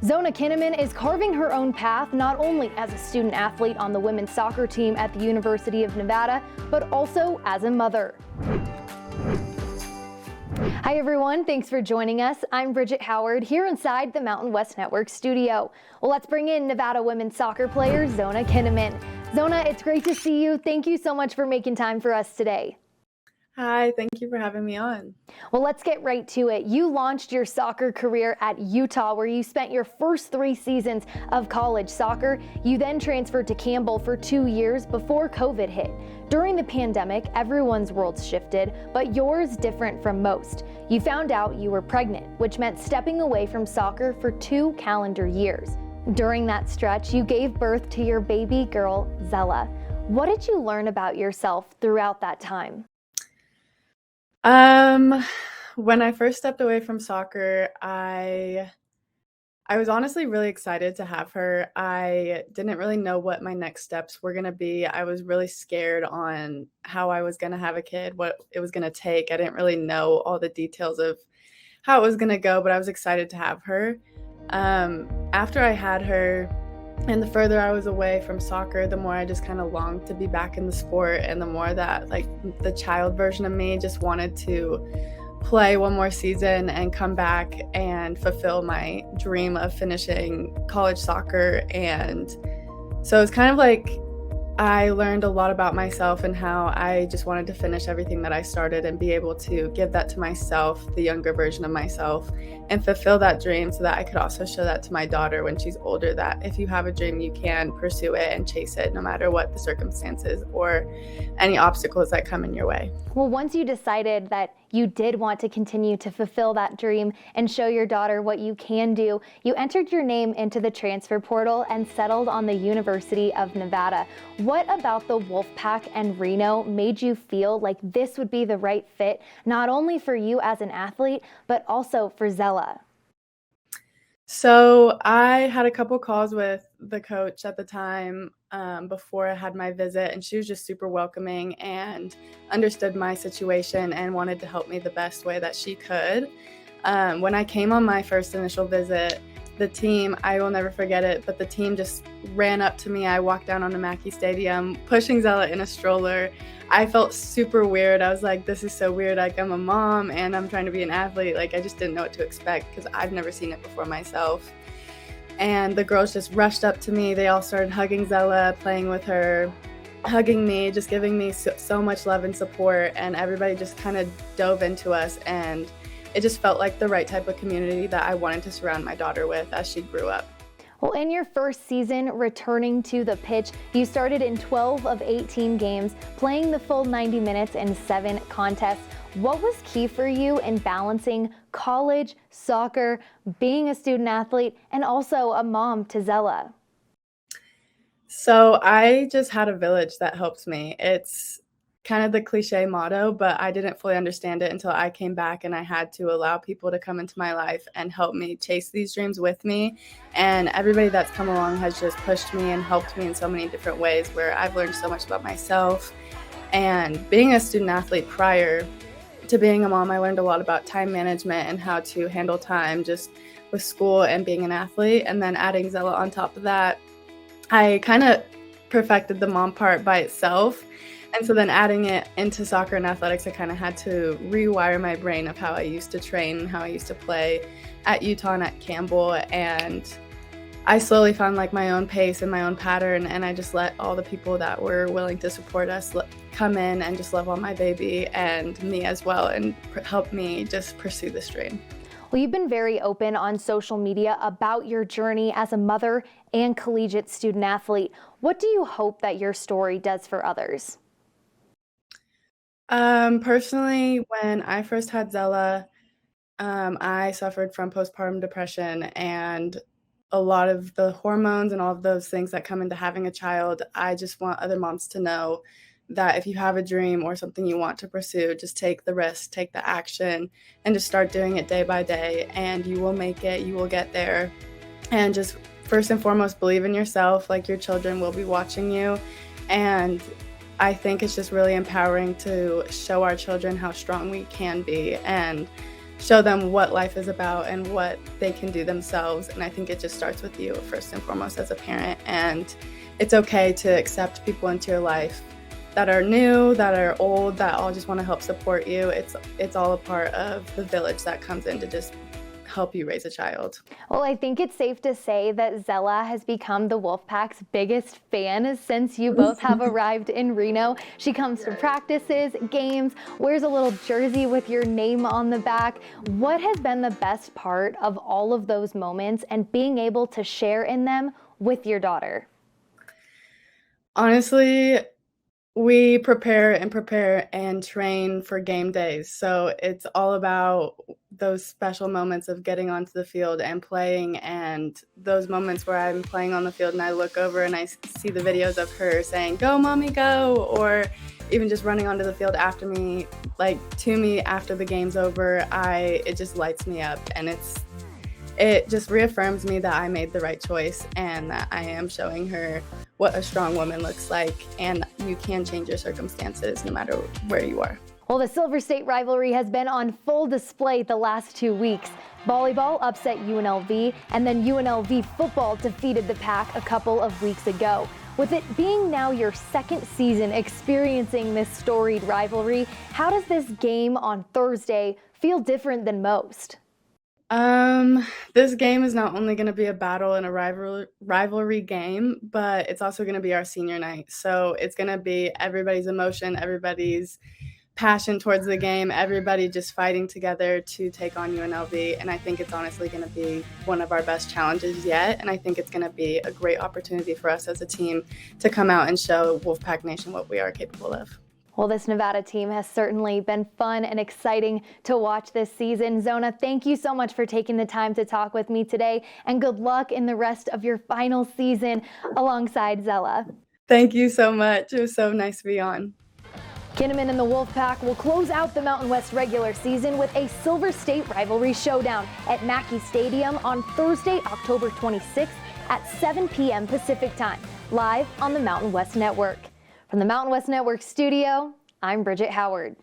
Zona Kinnaman is carving her own path not only as a student athlete on the women's soccer team at the University of Nevada, but also as a mother. Hi everyone, thanks for joining us. I'm Bridget Howard here inside the Mountain West Network studio. Well, let's bring in Nevada women's soccer player Zona Kinnaman. Zona, it's great to see you. Thank you so much for making time for us today. Hi, thank you for having me on. Well, let's get right to it. You launched your soccer career at Utah, where you spent your first 3 seasons of college soccer. You then transferred to Campbell for 2 years before COVID hit. During the pandemic, everyone's worlds shifted, but yours different from most. You found out you were pregnant, which meant stepping away from soccer for 2 calendar years. During that stretch, you gave birth to your baby girl, Zella. What did you learn about yourself throughout that time? When I first stepped away from soccer, I was honestly really excited to have her. I didn't really know what my next steps were going to be. I was really scared on how I was going to have a kid, what it was going to take. I didn't really know all the details of how it was going to go, but I was excited to have her. After I had her, and the further I was away from soccer, the more I just kind of longed to be back in the sport, and the more that the child version of me just wanted to play one more season and come back and fulfill my dream of finishing college soccer. And so it's kind of like I learned a lot about myself and how I just wanted to finish everything that I started and be able to give that to myself, the younger version of myself, and fulfill that dream so that I could also show that to my daughter when she's older, that if you have a dream, you can pursue it and chase it no matter what the circumstances or any obstacles that come in your way. Well, once you decided that you did want to continue to fulfill that dream and show your daughter what you can do, you entered your name into the transfer portal and settled on the University of Nevada. What about the Wolfpack and Reno made you feel like this would be the right fit, not only for you as an athlete, but also for Zella? So I had a couple calls with the coach at the time before I had my visit, and she was just super welcoming and understood my situation and wanted to help me the best way that she could. When I came on my first initial visit, the team, I will never forget it, but the team just ran up to me. I walked down onto Mackey Stadium, pushing Zella in a stroller. I felt super weird. I was like, this is so weird. Like, I'm a mom and I'm trying to be an athlete. Like, I just didn't know what to expect because I've never seen it before myself. And the girls just rushed up to me. They all started hugging Zella, playing with her, hugging me, just giving me so much love and support. And everybody just kind of dove into us, and it just felt like the right type of community that I wanted to surround my daughter with as she grew up. Well, in your first season returning to the pitch, you started in 12 of 18 games, playing the full 90 minutes in 7 contests. What was key for you in balancing college, soccer, being a student athlete, and also a mom to Zella? So I just had a village that helps me. It's kind of the cliche motto, but I didn't fully understand it until I came back and I had to allow people to come into my life and help me chase these dreams with me. And everybody that's come along has just pushed me and helped me in so many different ways, where I've learned so much about myself. And being a student athlete prior to being a mom, I learned a lot about time management and how to handle time just with school and being an athlete. And then adding Zella on top of that, I kind of perfected the mom part by itself. And so then adding it into soccer and athletics, I kind of had to rewire my brain of how I used to train and how I used to play at Utah and at Campbell. And I slowly found my own pace and my own pattern. And I just let all the people that were willing to support us come in and just love on my baby and me as well, and help me just pursue this dream. Well, you've been very open on social media about your journey as a mother and collegiate student athlete. What do you hope that your story does for others? Personally, when I first had Zella, I suffered from postpartum depression, and a lot of the hormones and all of those things that come into having a child. I just want other moms to know that if you have a dream or something you want to pursue, just take the risk, take the action, and just start doing it day by day, and you will make it, you will get there. And just first and foremost, believe in yourself. Like, your children will be watching you, and I think it's just really empowering to show our children how strong we can be and show them what life is about and what they can do themselves. And I think it just starts with you first and foremost as a parent. And it's okay to accept people into your life that are new, that are old, that all just want to help support you. It's all a part of the village that comes in to just help you raise a child. Well, I think it's safe to say that Zella has become the Wolfpack's biggest fan since you both have arrived in Reno. She comes to practices, games, wears a little jersey with your name on the back. What has been the best part of all of those moments and being able to share in them with your daughter? Honestly, we prepare and train for game days. So it's all about those special moments of getting onto the field and playing, and those moments where I'm playing on the field and I look over and I see the videos of her saying, "Go, mommy, go," or even just running onto the field after me, like to me after the game's over. It just lights me up, and it just reaffirms me that I made the right choice and that I am showing her what a strong woman looks like, and you can change your circumstances no matter where you are. Well, the Silver State rivalry has been on full display the last 2 weeks. Volleyball upset UNLV, and then UNLV football defeated the Pack a couple of weeks ago. With it being now your second season experiencing this storied rivalry, how does this game on Thursday feel different than most? This game is not only going to be a battle and a rivalry game, but it's also going to be our senior night. So it's going to be everybody's emotion, everybody's passion towards the game, everybody just fighting together to take on UNLV. And I think it's honestly going to be one of our best challenges yet. And I think it's going to be a great opportunity for us as a team to come out and show Wolfpack Nation what we are capable of. Well, this Nevada team has certainly been fun and exciting to watch this season. Zona, thank you so much for taking the time to talk with me today, and good luck in the rest of your final season alongside Zella. Thank you so much. It was so nice to be on. Kinnaman and the Wolfpack will close out the Mountain West regular season with a Silver State rivalry showdown at Mackey Stadium on Thursday, October 26th at 7 p.m. Pacific Time, live on the Mountain West Network. From the Mountain West Network studio, I'm Bridget Howard.